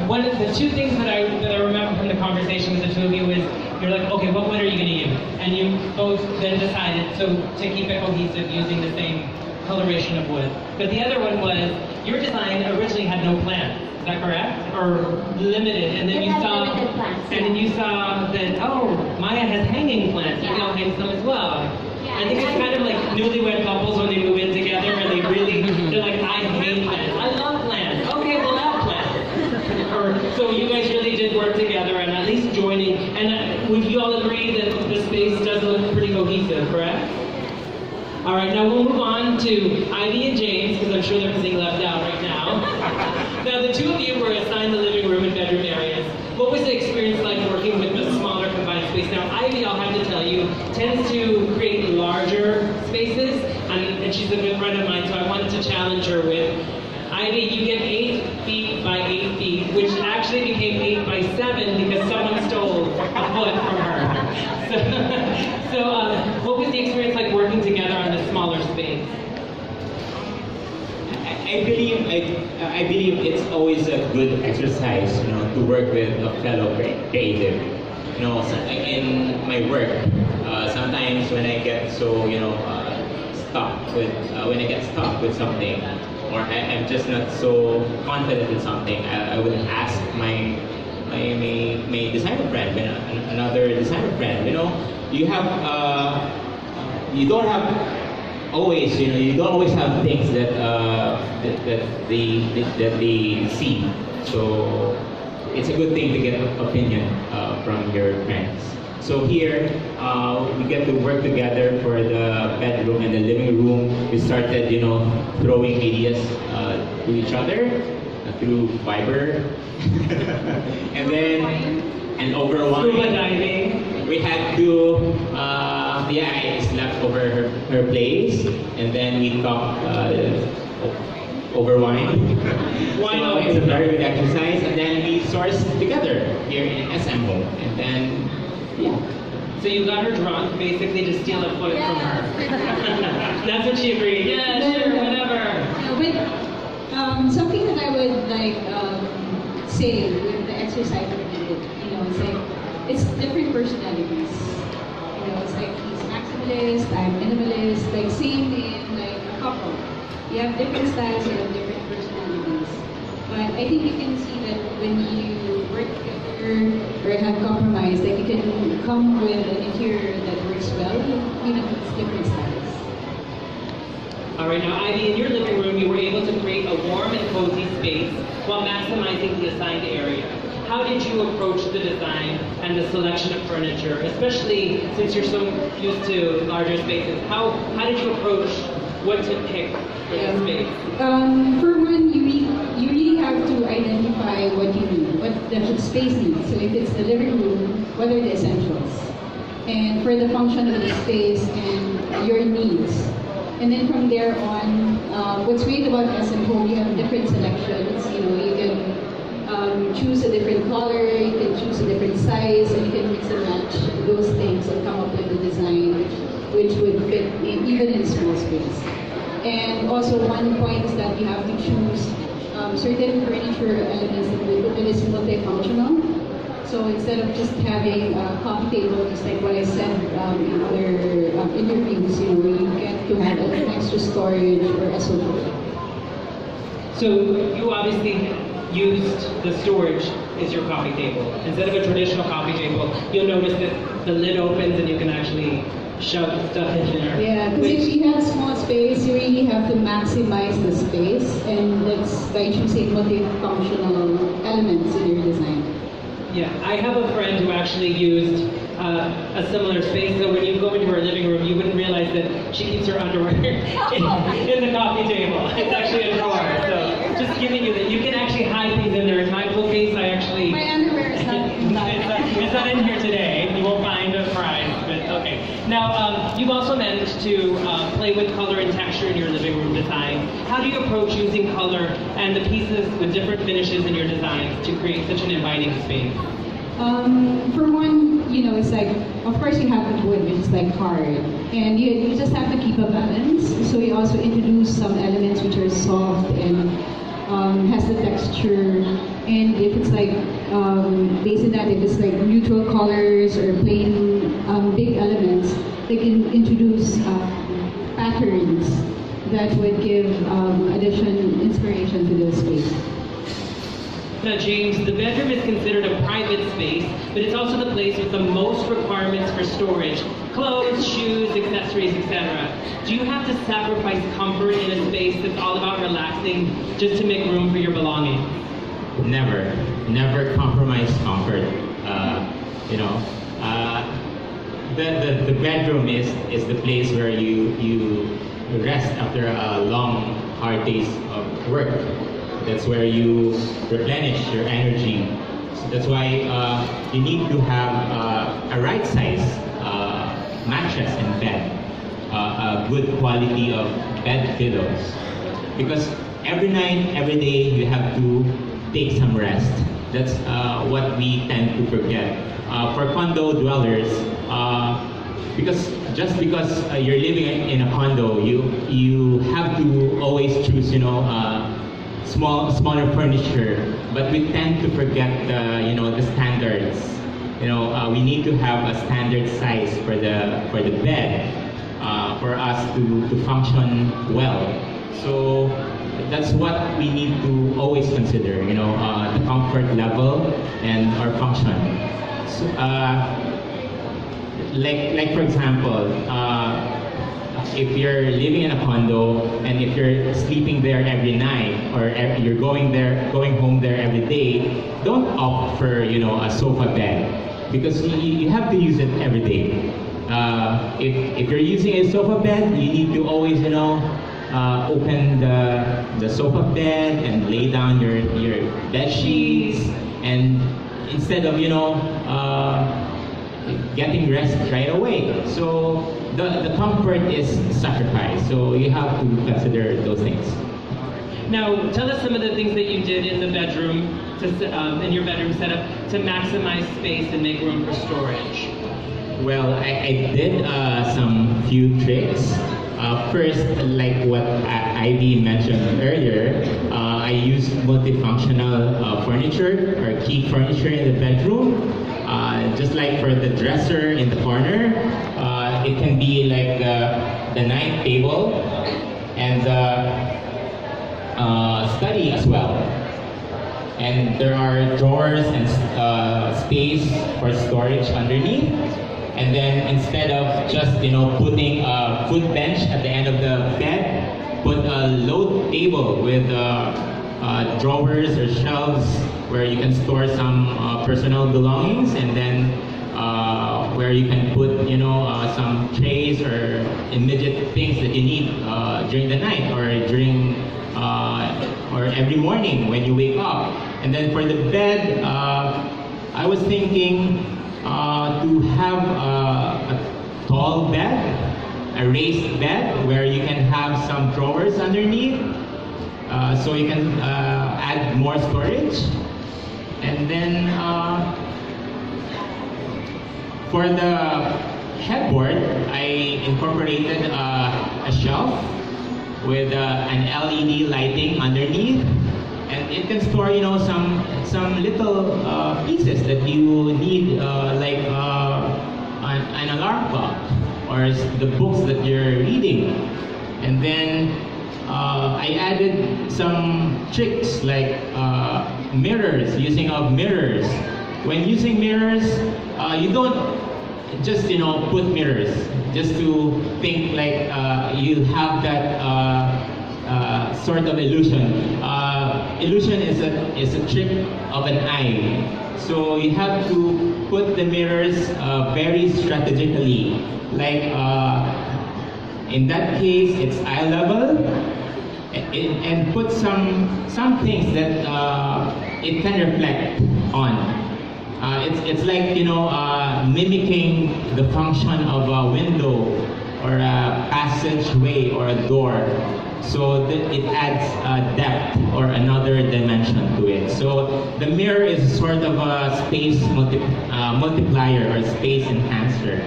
one of the two things that I remember from the conversation with the two of you is you're like, okay, what wood are you going to use? And you both then decided to keep it cohesive using the same coloration of wood. But the other one was your design originally had no plants. Is that correct? Or limited, and then you saw, plants, and then you saw that, oh, Maya has hanging plants. Maybe I'll hang some as well. I think it's kind of like newlywed couples when they move in together and they're like, I hate plants. I love plants. Okay, we'll have plants. So you guys really did work together and at least joining. And would you all agree that the space does look pretty cohesive, correct? All right, now we'll move on to Ivy and James, because I'm sure they're feeling left out right now. Now, the two of you were assigned the living room and bedroom areas. What was the experience like working with the smaller combined space? Now, Ivy, I'll have to tell you, tends to create larger spaces, and she's a good friend of mine, so I wanted to challenge her with, Ivy, you get 8 feet by 8 feet, which actually became 8 by 7 because someone stole a foot from her. So what was the experience like working together on this smaller space? I believe it's always a good exercise, to work with a fellow creative. In my work, sometimes when I get stuck with something, or I'm just not so confident in something, I would ask my designer friend, another designer friend. You don't always have things that they see. So it's a good thing to get opinion from your friends. So here we get to work together for the bedroom and the living room. We started, throwing ideas to each other through Viber, and over wine. Scuba diving. We had to, I slept over her place, and then we talked over wine. So it's a very good exercise, and then we sourced together here in SMO, and then, So you got her drunk, basically to steal a foot from her. That's what she agreed. Yeah, sure, whatever. But something that I would say with the exercise that we did, it's like, it's different personalities. It's like he's maximalist, I'm minimalist, like same in like a couple. You have different styles, you have different personalities. But I think you can see that when you work together or have compromise, that you can come with an interior that works well, even if it's different styles. All right, now Ivy, in your living room, you were able to create a warm and cozy space while maximizing the assigned area. How did you approach the design and the selection of furniture, especially since you're so used to larger spaces? How did you approach what to pick for the space? For one, you really have to identify what you need, what the space needs. So if it's the living room, what are the essentials? And for the function of the space and your needs. And then from there on, what's great about SMO, you have different selections. You can choose a different color, you can choose a different size, and you can mix and match those things and come up with a design which would fit even in a small space. And also one point is that you have to choose certain furniture elements that is multifunctional. So instead of just having a coffee table, just like what I said in other interviews, you get to have an extra storage or a sofa. So you obviously used the storage as your coffee table. Instead of a traditional coffee table, you'll notice that the lid opens and you can actually shove stuff in there. Yeah, because if you have small space, you really have to maximize the space, and that's by choosing multifunctional elements in your design. Yeah, I have a friend who actually used a similar space, so when you go into her living room, you wouldn't realize that she keeps her underwear in the coffee table. It's actually a drawer, so just giving you that. You can actually hide things in there. In my bookcase, I actually... My underwear is not in it's not in here today. You won't find a prize, but okay. Now, you've also managed to play with color and texture in your living room design. How do you approach using color and the pieces with different finishes in your designs to create such an inviting space? For one, it's like, of course you have the wood, which is like hard, and you just have to keep a balance. So you also introduce some elements which are soft and has the texture And if it's like, based on that, if it's like neutral colors or plain big elements, they can introduce patterns that would give additional inspiration to the space. Now, James, the bedroom is considered a private space, but it's also the place with the most requirements for storage: clothes, shoes, accessories, etc. Do you have to sacrifice comfort in a space that's all about relaxing just to make room for your belongings? Never compromise comfort. You know, the bedroom is the place where you rest after a long, hard days of work. That's where you replenish your energy. So that's why you need to have a right size mattress and bed, a good quality of bed pillows. Because every night, every day, you have to take some rest. That's what we tend to forget. For condo dwellers, because you're living in a condo, you have to always choose, smaller furniture, but we tend to forget the standards. We need to have a standard size for the bed for us to function well. So that's what we need to always consider. The comfort level and our function. So, like for example. If you're living in a condo and if you're sleeping there every night or you're going home there every day, don't opt for a sofa bed because you have to use it every day. If you're using a sofa bed, you need to always open the sofa bed and lay down your bed sheets, and instead of getting rest right away. So the comfort is sacrificed. So you have to consider those things. Now, tell us some of the things that you did in the bedroom, in your bedroom setup, to maximize space and make room for storage. Well, I did some few tricks. First, like what Ivy mentioned earlier, I used multifunctional furniture or key furniture in the bedroom. Just like for the dresser in the corner, it can be like the night table and the study as well. And there are drawers and space for storage underneath. And then instead of just putting a foot bench at the end of the bed, put a low table with drawers or shelves where you can store some personal belongings, and then where you can put some trays or immediate things that you need during the night or during or every morning when you wake up. And then for the bed, I was thinking to have a tall bed, a raised bed where you can have some drawers underneath, so you can add more storage. And then for the headboard, I incorporated a shelf with an LED lighting underneath, and it can store some little pieces that you need, like an alarm clock or the books that you're reading. And then I added some tricks like mirrors, using of mirrors. When using mirrors, you don't just put mirrors just to think like you have that sort of illusion. Illusion is a trick of an eye. So you have to put the mirrors very strategically. Like in that case, it's eye level, and put some things that it can reflect on. It's like mimicking the function of a window or a passageway or a door. So that it adds depth or another dimension to it. So the mirror is sort of a space multiplier or space enhancer.